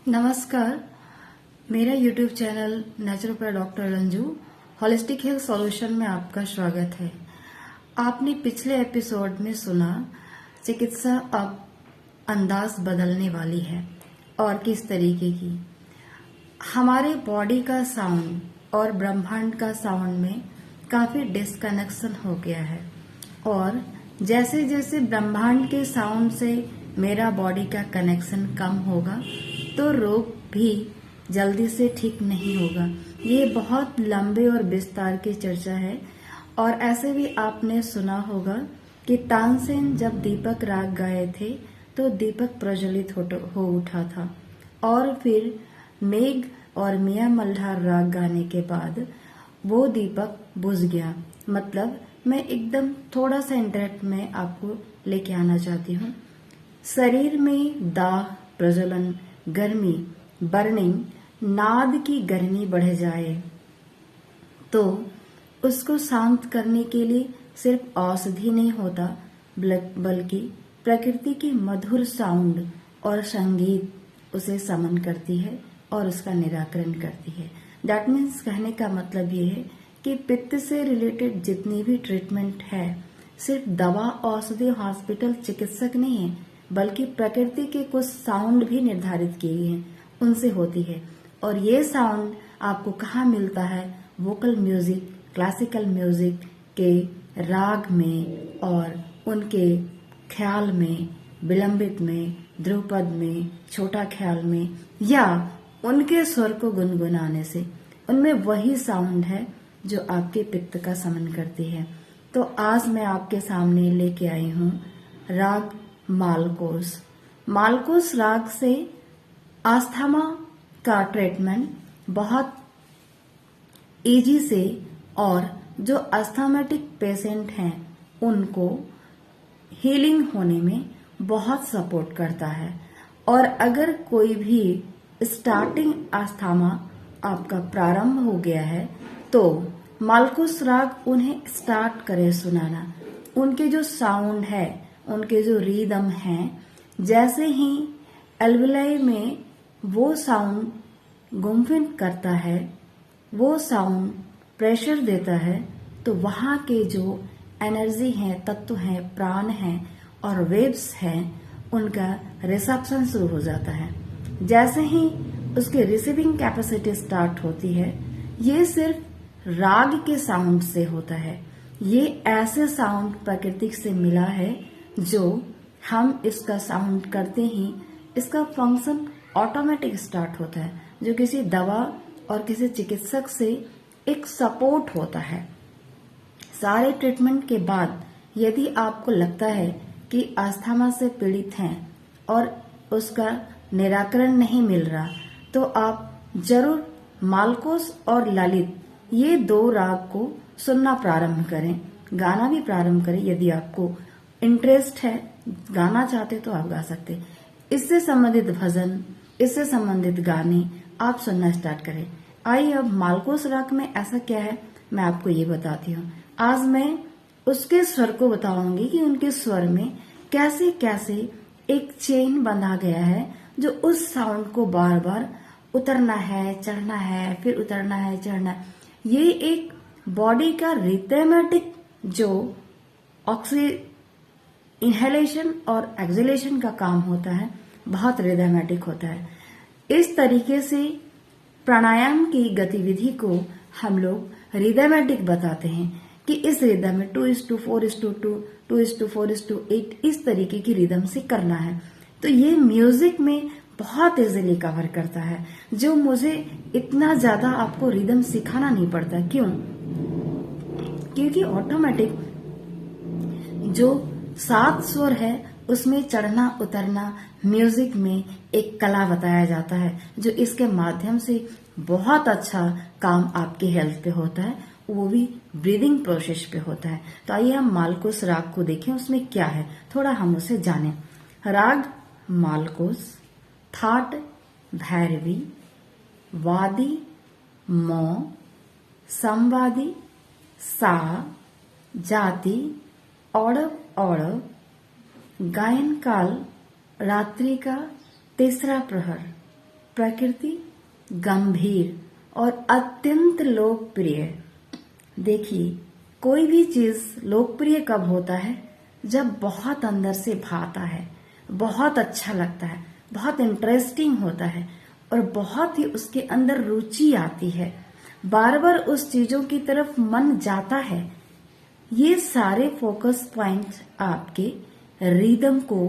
नमस्कार। मेरा YouTube channel naturopath doctor Ranju holistic health solution में आपका स्वागत है। आपने पिछले एपिसोड में सुना चिकित्सा अब अंदाज बदलने वाली है और किस तरीके की। हमारे बॉडी का साउंड और ब्रह्मांड का साउंड में काफी डिस्कनेक्शन हो गया है और जैसे जैसे ब्रह्मांड के साउंड से मेरा बॉडी का कनेक्शन कम होगा तो रोग भी जल्दी से ठीक नहीं होगा। ये बहुत लंबे और विस्तार की चर्चा है और ऐसे भी आपने सुना होगा कि तानसेन जब दीपक राग गाए थे तो दीपक प्रज्वलित हो उठा था और फिर मेघ और मियां मल्हार राग गाने के बाद वो दीपक बुझ गया। मतलब मैं एकदम थोड़ा सा इंटरेक्ट में आपको लेके आना चाहती हूँ। शरीर में दाह, प्रज्वलन, गर्मी, बर्निंग, नाद की गर्मी बढ़ जाए तो उसको शांत करने के लिए सिर्फ औषधि नहीं होता बल्कि प्रकृति की मधुर साउंड और संगीत उसे समन करती है और उसका निराकरण करती है। दैट मीन्स कहने का मतलब ये है कि पित्त से रिलेटेड जितनी भी ट्रीटमेंट है सिर्फ दवा, औषधि, हॉस्पिटल, चिकित्सक नहीं है बल्कि प्रकृति के कुछ साउंड भी निर्धारित किए गए हैं, उनसे होती है। और ये साउंड आपको कहाँ मिलता है? वोकल म्यूजिक, क्लासिकल म्यूजिक के राग में और उनके ख्याल में, विलंबित में, ध्रुपद में, छोटा ख्याल में या उनके स्वर को गुनगुनाने से। उनमें वही साउंड है जो आपके पित्त का समन करती है। तो आज मैं आपके सामने लेके आई हूँ राग मालकोस। मालकोस राग से अस्थमा का ट्रीटमेंट बहुत इजी से और जो अस्थमेटिक पेशेंट हैं उनको हीलिंग होने में बहुत सपोर्ट करता है। और अगर कोई भी स्टार्टिंग अस्थमा आपका प्रारंभ हो गया है तो मालकोस राग उन्हें स्टार्ट करे सुनाना। उनके जो साउंड है, उनके जो रिदम हैं, जैसे ही एल्विलाई में वो साउंड गुम्फिन करता है, वो साउंड प्रेशर देता है तो वहाँ के जो एनर्जी हैं, तत्व हैं, प्राण हैं और वेव्स हैं, उनका रिसेप्शन शुरू हो जाता है। जैसे ही उसकी रिसीविंग कैपेसिटी स्टार्ट होती है, ये सिर्फ राग के साउंड से होता है। ये ऐसे साउंड प्रकृति से मिला है जो हम इसका साउंड करते ही इसका फंक्शन ऑटोमेटिक स्टार्ट होता है, जो किसी दवा और किसी चिकित्सक से एक सपोर्ट होता है। सारे ट्रीटमेंट के बाद यदि आपको लगता है कि अस्थमा से पीड़ित हैं और उसका निराकरण नहीं मिल रहा तो आप जरूर मालकोस और ललित ये दो राग को सुनना प्रारंभ करें, गाना भी प्रारंभ करें। यदि आपको इंटरेस्ट है, गाना चाहते तो आप गा सकते। इससे संबंधित भजन, इससे संबंधित गाने आप सुनना स्टार्ट करें। आइए अब मालकोस राग में ऐसा क्या है मैं आपको ये बताती हूँ। आज मैं उसके स्वर को बताऊंगी कि उनके स्वर में कैसे कैसे एक चेन बंधा गया है जो उस साउंड को बार बार उतरना है, चढ़ना है, फिर उतरना है, चढ़ना है। ये एक बॉडी का रिथमेटिक जो ऑक्सी इनहेलेशन और एक्सहेलेशन का काम होता है, बहुत रिदमेटिक होता है। इस तरीके से प्राणायाम की गतिविधि को हम लोग रिदमेटिक बताते हैं कि इस रिदम में 2:4:2, 2:4:8 इस तरीके की रिदम से करना है। तो ये म्यूजिक में बहुत इजीली कवर करता है, जो मुझे इतना ज्यादा आपको रिदम सिखाना नहीं पड़ता। क्यों? क्योंकि ऑटोमेटिक जो 7 स्वर है उसमें चढ़ना उतरना म्यूजिक में एक कला बताया जाता है, जो इसके माध्यम से बहुत अच्छा काम आपके हेल्थ पे होता है, वो भी ब्रीदिंग प्रोसेस पे होता है। तो आइए हम मालकोस राग को देखें, उसमें क्या है थोड़ा हम उसे जानें। राग मालकोस, थाट भैरवी, वादी मौ, संवादी सा, जाति औड़व औड़व, गायन काल रात्रि का तीसरा प्रहर, प्रकृति गंभीर और अत्यंत लोकप्रिय। देखिए, कोई भी चीज लोकप्रिय कब होता है? जब बहुत अंदर से भाता है, बहुत अच्छा लगता है, बहुत इंटरेस्टिंग होता है और बहुत ही उसके अंदर रुचि आती है, बार बार उस चीजों की तरफ मन जाता है। ये सारे फोकस पॉइंट्स आपके रिदम को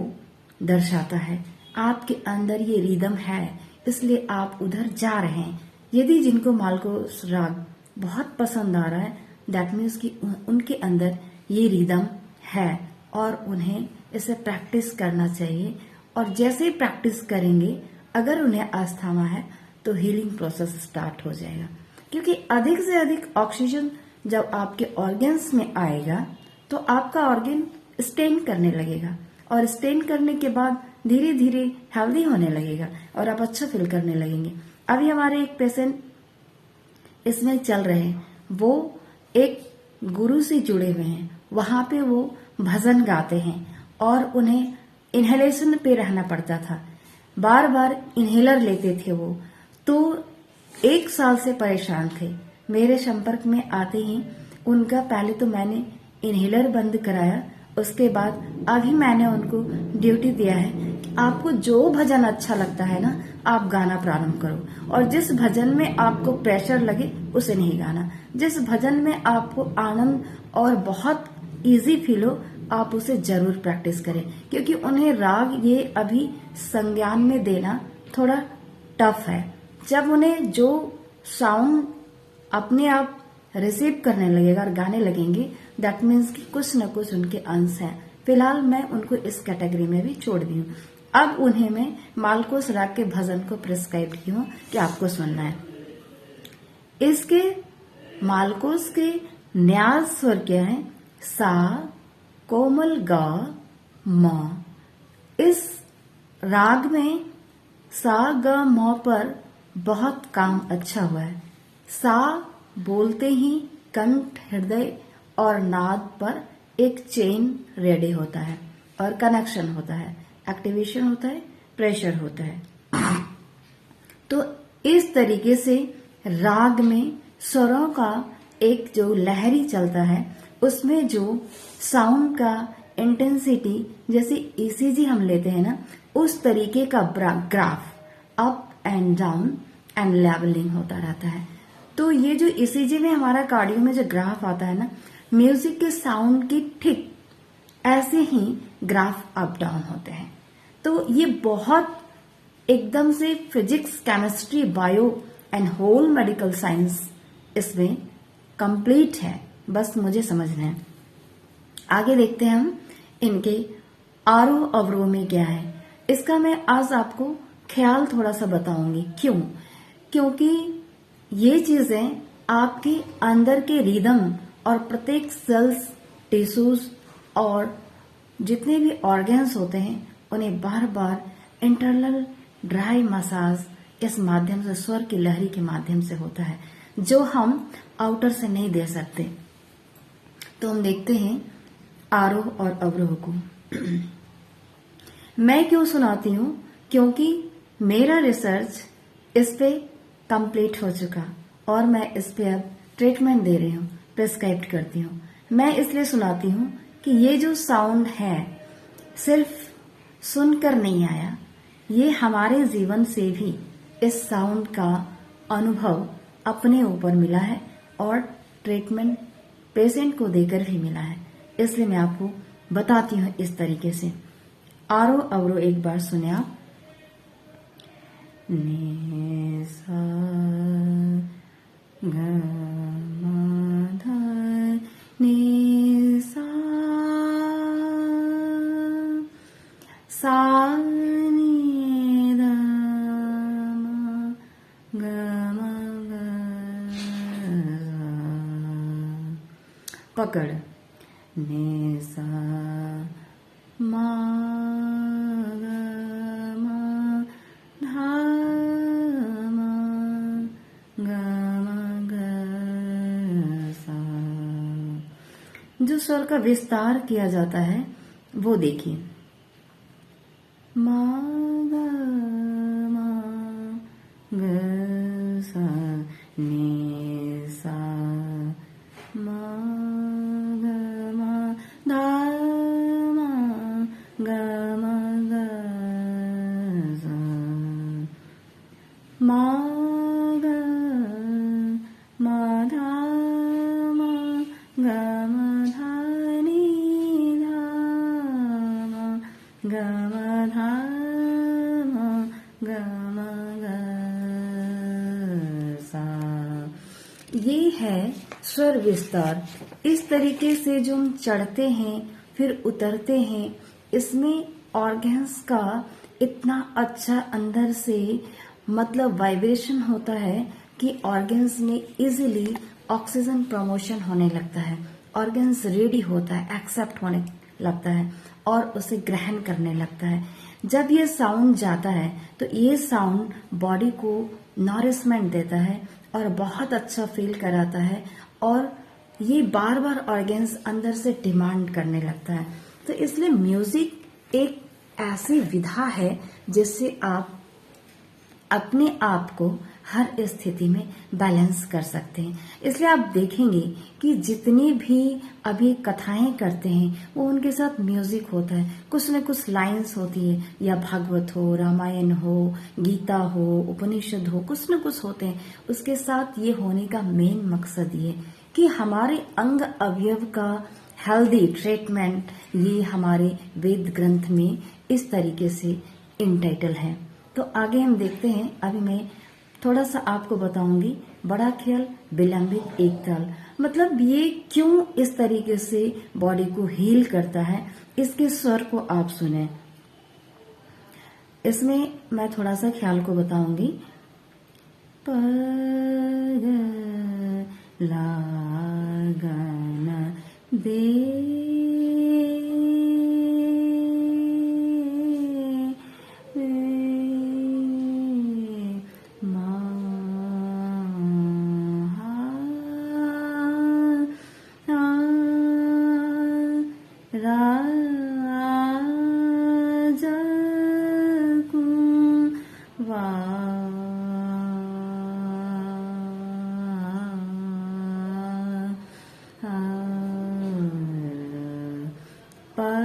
दर्शाता है। आपके अंदर ये रिदम है, इसलिए आप उधर जा रहे हैं। यदि जिनको मालकोस राग बहुत पसंद आ रहा है, दैट मीन्स कि उनके अंदर ये रिदम है और उन्हें इसे प्रैक्टिस करना चाहिए। और जैसे ही प्रैक्टिस करेंगे, अगर उन्हें अस्थमा है तो हीलिंग प्रोसेस स्टार्ट हो जाएगा। क्योंकि अधिक से अधिक ऑक्सीजन जब आपके ऑर्गन्स में आएगा तो आपका ऑर्गन स्टेन करने लगेगा और स्टेन करने के बाद धीरे धीरे हेल्दी होने लगेगा और आप अच्छा फील करने लगेंगे। अभी हमारे एक पेशेंट इसमें चल रहे हैं, वो एक गुरु से जुड़े हुए हैं, वहां पे वो भजन गाते हैं और उन्हें इनहेलेशन पे रहना पड़ता था, बार बार इनहेलर लेते थे वो, तो 1 साल से परेशान थे। मेरे संपर्क में आते ही उनका पहले तो मैंने इनहेलर बंद कराया, उसके बाद अभी मैंने उनको ड्यूटी दिया है कि आपको जो भजन अच्छा लगता है ना, आप गाना प्रारंभ करो और जिस भजन में आपको प्रेशर लगे उसे नहीं गाना। जिस भजन में आपको आनंद और बहुत इजी फील हो, आप उसे जरूर प्रैक्टिस करें। क्योंकि उन्हें राग ये अभी संज्ञान में देना थोड़ा टफ है। जब उन्हें जो साउंड अपने आप रिसीव करने लगेगा और गाने लगेंगे, दैट मीन्स कि कुछ न कुछ उनके अंश हैं। फिलहाल मैं उनको इस कैटेगरी में भी छोड़ दी हूँ। अब उन्हें मैं मालकोस राग के भजन को प्रिस्क्राइब की हूँ कि आपको सुनना है। इसके मालकोस के न्यास स्वर क्या है? सा, कोमल गा, म। इस राग में सा ग म पर बहुत काम अच्छा हुआ है। सा बोलते ही कंठ, हृदय और नाद पर एक चेन रेडी होता है और कनेक्शन होता है, एक्टिवेशन होता है, प्रेशर होता है। तो इस तरीके से राग में स्वरों का एक जो लहरी चलता है, उसमें जो साउंड का इंटेंसिटी, जैसे ईसीजी हम लेते हैं ना, उस तरीके का graph up and down and levelling होता रहता है। तो ये जो ईसीजी में हमारा कार्डियो में जो ग्राफ आता है ना, म्यूजिक के साउंड की ठीक ऐसे ही ग्राफ अप डाउन होते हैं। तो ये बहुत एकदम से physics, chemistry, bio and whole medical science इसमें कंप्लीट है, बस मुझे समझना है। आगे देखते हैं हम इनके आरोह अवरोह में क्या है। इसका मैं आज आपको ख्याल थोड़ा सा बताऊंगी। क्यों? क्योंकि ये चीजें आपके अंदर के रिदम और प्रत्येक सेल्स, टिश्यूज और जितने भी ऑर्गन्स होते हैं, उन्हें बार बार इंटरनल ड्राई मसाज इस माध्यम से, स्वर की लहरी के माध्यम से होता है, जो हम आउटर से नहीं दे सकते। तो हम देखते हैं आरोह और अवरोह को। मैं क्यों सुनाती हूँ? क्योंकि मेरा रिसर्च इस पे कंप्लीट हो चुका और मैं इस पे अब ट्रीटमेंट दे रही हूँ, प्रिस्क्राइब करती हूँ। मैं इसलिए सुनाती हूँ कि ये जो साउंड है सिर्फ सुनकर नहीं आया, ये हमारे जीवन से भी इस साउंड का अनुभव अपने ऊपर मिला है और ट्रीटमेंट पेशेंट को देकर भी मिला है। इसलिए मैं आपको बताती हूँ इस तरीके से। आरोह अवरोह एक बार सुने आप। नि सा ग म ध नि सा सा नि ध म ग म ग पकड़ नि सा म ग म धा म ग म ग सा। जो स्वर का विस्तार किया जाता है वो देखिए। म ग म सा नि सा मा ग मा धा मा ग मा ग सा मा ग मा धा मा ग मा धा नि धा मा ग मा धा मा ग मा ग सा। ये है स्वर विस्तार। इस तरीके से जो हम चढ़ते हैं फिर उतरते हैं, इसमें ऑर्गन्स का इतना अच्छा अंदर से मतलब वाइब्रेशन होता है कि ऑर्गन्स में इजीली ऑक्सीजन प्रमोशन होने लगता है, ऑर्गन्स रेडी होता है, एक्सेप्ट होने लगता है और उसे ग्रहण करने लगता है। जब ये साउंड जाता है तो ये साउंड बॉडी को नॉरिशमेंट देता है और बहुत अच्छा फील कराता है और ये बार बार ऑर्गन्स अंदर से डिमांड करने लगता है। तो इसलिए म्यूजिक एक ऐसी विधा है जिससे आप अपने आप को हर स्थिति में बैलेंस कर सकते हैं। इसलिए आप देखेंगे कि जितनी भी अभी कथाएं करते हैं वो उनके साथ म्यूजिक होता है, कुछ न कुछ लाइंस होती है, या भागवत हो, रामायण हो, गीता हो, उपनिषद हो, कुछ न कुछ होते हैं। उसके साथ ये होने का मेन मकसद ये कि हमारे अंग अवयव का हेल्दी ट्रीटमेंट, ये हमारे वेद ग्रंथ में इस तरीके से इनटाइटल है। तो आगे हम देखते हैं। अभी मैं थोड़ा सा आपको बताऊंगी बड़ा ख्याल विलंबित एक ताल, मतलब ये क्यों इस तरीके से बॉडी को हील करता है। इसके स्वर को आप सुने। इसमें मैं थोड़ा सा ख्याल को बताऊंगी। प ग ला ग न दे दे मा हा रा जा कुवा सदा बन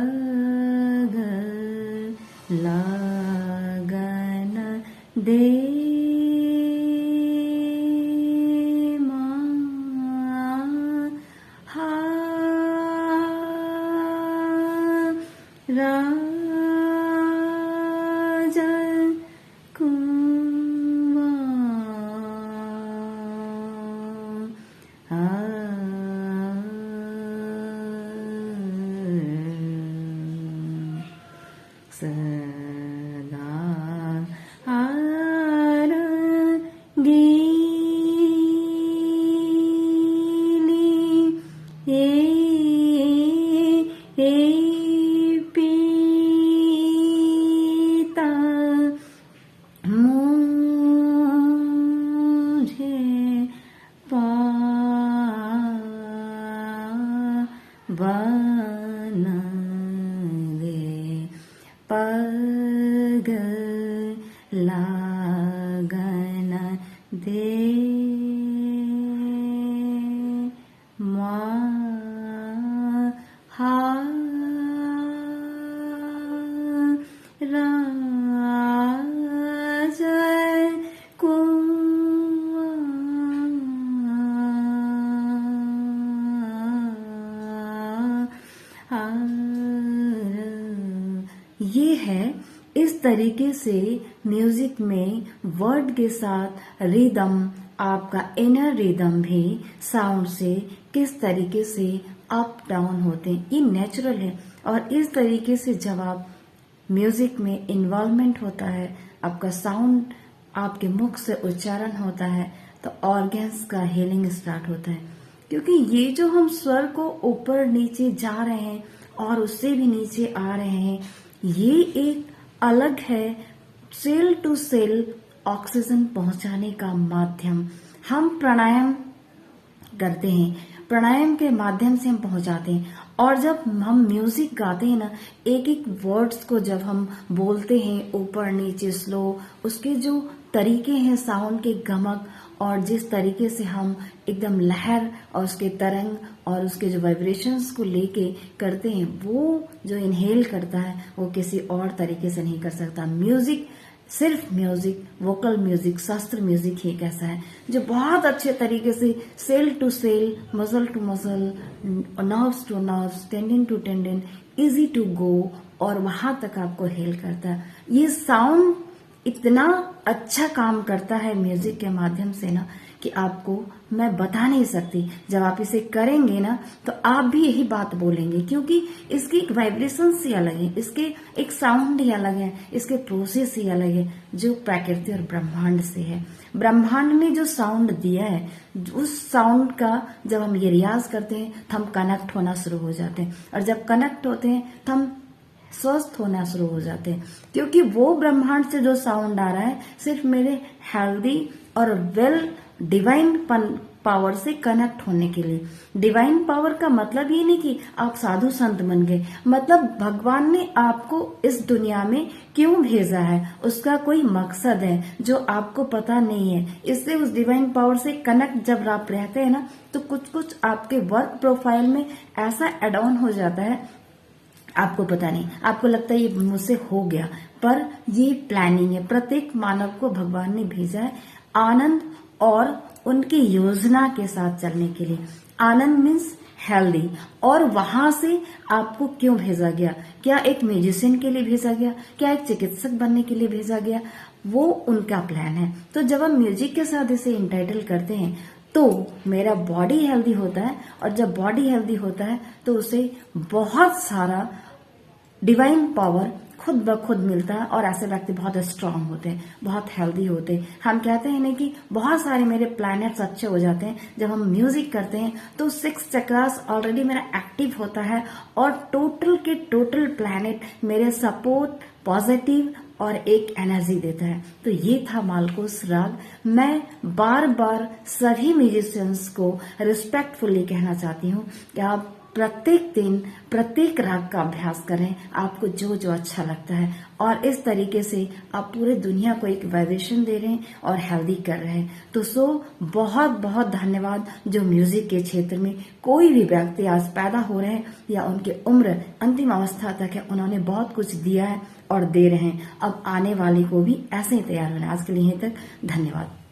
दे पग लागन दे मा हा रा ये है इस तरीके से म्यूजिक में वर्ड के साथ रिदम, आपका इनर रिदम भी साउंड से किस तरीके से अप डाउन होते हैं, ये नेचुरल है। और इस तरीके से जब आप म्यूजिक में इन्वॉल्वमेंट होता है, आपका साउंड आपके मुख से उच्चारण होता है, तो ऑर्गन्स का हीलिंग स्टार्ट होता है। क्योंकि ये जो हम स्वर को ऊपर नीचे जा रहे हैं और उससे भी नीचे आ रहे हैं, ये एक अलग है सेल टू सेल ऑक्सीजन पहुंचाने का माध्यम। हम प्राणायाम करते हैं, प्राणायाम के माध्यम से हम पहुंचाते हैं। और जब हम म्यूजिक गाते हैं ना, एक एक वर्ड्स को जब हम बोलते हैं ऊपर नीचे स्लो, उसके जो तरीके हैं साउंड के गमक और जिस तरीके से हम एकदम लहर और उसके तरंग और उसके जो वाइब्रेशंस को लेके करते हैं, वो जो इनहेल करता है वो किसी और तरीके से नहीं कर सकता। म्यूजिक, सिर्फ म्यूजिक, वोकल म्यूजिक, शास्त्र म्यूजिक ही एक ऐसा है जो बहुत अच्छे तरीके से cell to cell, muscle to muscle, nerves to nerves, tendon to tendon, easy to go, और वहां तक आपको हेल करता है। ये साउंड इतना अच्छा काम करता है म्यूजिक के माध्यम से ना कि आपको मैं बता नहीं सकती। जब आप इसे करेंगे ना तो आप भी यही बात बोलेंगे, क्योंकि इसकी एक वाइब्रेशन ही अलग है, इसके एक साउंड ही अलग है, इसके प्रोसेस ही अलग है जो प्रकृति और ब्रह्मांड से है। ब्रह्मांड ने जो साउंड दिया है, उस साउंड का जब हम ये रियाज करते हैं तो हम कनेक्ट होना शुरू हो जाते हैं, और जब कनेक्ट होते हैं तो हम स्वस्थ होना शुरू हो जाते हैं, क्योंकि वो ब्रह्मांड से जो साउंड आ रहा है सिर्फ मेरे हेल्दी और वेल डिवाइन पावर से कनेक्ट होने के लिए। डिवाइन पावर का मतलब ये नहीं कि आप साधु संत बन गए, मतलब भगवान ने आपको इस दुनिया में क्यों भेजा है, उसका कोई मकसद है जो आपको पता नहीं है। इससे उस डिवाइन पावर से कनेक्ट जब आप रहते हैं ना तो कुछ कुछ आपके वर्क प्रोफाइल में ऐसा एड ऑन हो जाता है, आपको पता नहीं, आपको लगता है ये मुझसे हो गया, पर ये प्लानिंग है। प्रत्येक मानव को भगवान ने भेजा है आनंद और उनकी योजना के साथ चलने के लिए। आनंद मीन्स हेल्दी, और वहां से आपको क्यों भेजा गया? क्या एक म्यूजिशियन के लिए भेजा गया? क्या एक चिकित्सक बनने के लिए भेजा गया? वो उनका प्लान है। तो जब हम म्यूजिक के साथ इसे इंटाइटल करते हैं तो मेरा बॉडी हेल्दी होता है, और जब बॉडी हेल्दी होता है तो उसे बहुत सारा डिवाइन पावर खुद ब खुद मिलता है, और ऐसे व्यक्ति बहुत स्ट्रांग होते हैं, बहुत हेल्दी होते हैं। हम कहते हैं ना कि बहुत सारे मेरे प्लैनेट्स अच्छे हो जाते हैं जब हम म्यूजिक करते हैं, तो 6 चक्रास ऑलरेडी मेरा एक्टिव होता है, और टोटल के टोटल प्लैनेट मेरे सपोर्ट, पॉजिटिव और एक एनर्जी देता है। तो ये था मालकोस राग। मैं बार बार सभी म्यूजिशियंस को रिस्पेक्टफुली कहना चाहती हूँ कि आप प्रत्येक दिन प्रत्येक राग का अभ्यास करें, आपको जो जो अच्छा लगता है, और इस तरीके से आप पूरे दुनिया को एक वाइब्रेशन दे रहे हैं और हेल्दी कर रहे हैं। तो बहुत बहुत धन्यवाद जो म्यूजिक के क्षेत्र में कोई भी व्यक्ति आज पैदा हो रहे हैं या उनकी उम्र अंतिम अवस्था तक है, उन्होंने बहुत कुछ दिया है और दे रहे हैं। अब आने वाले को भी ऐसे ही तैयार होना है। आज के लिए यहीं तक, धन्यवाद।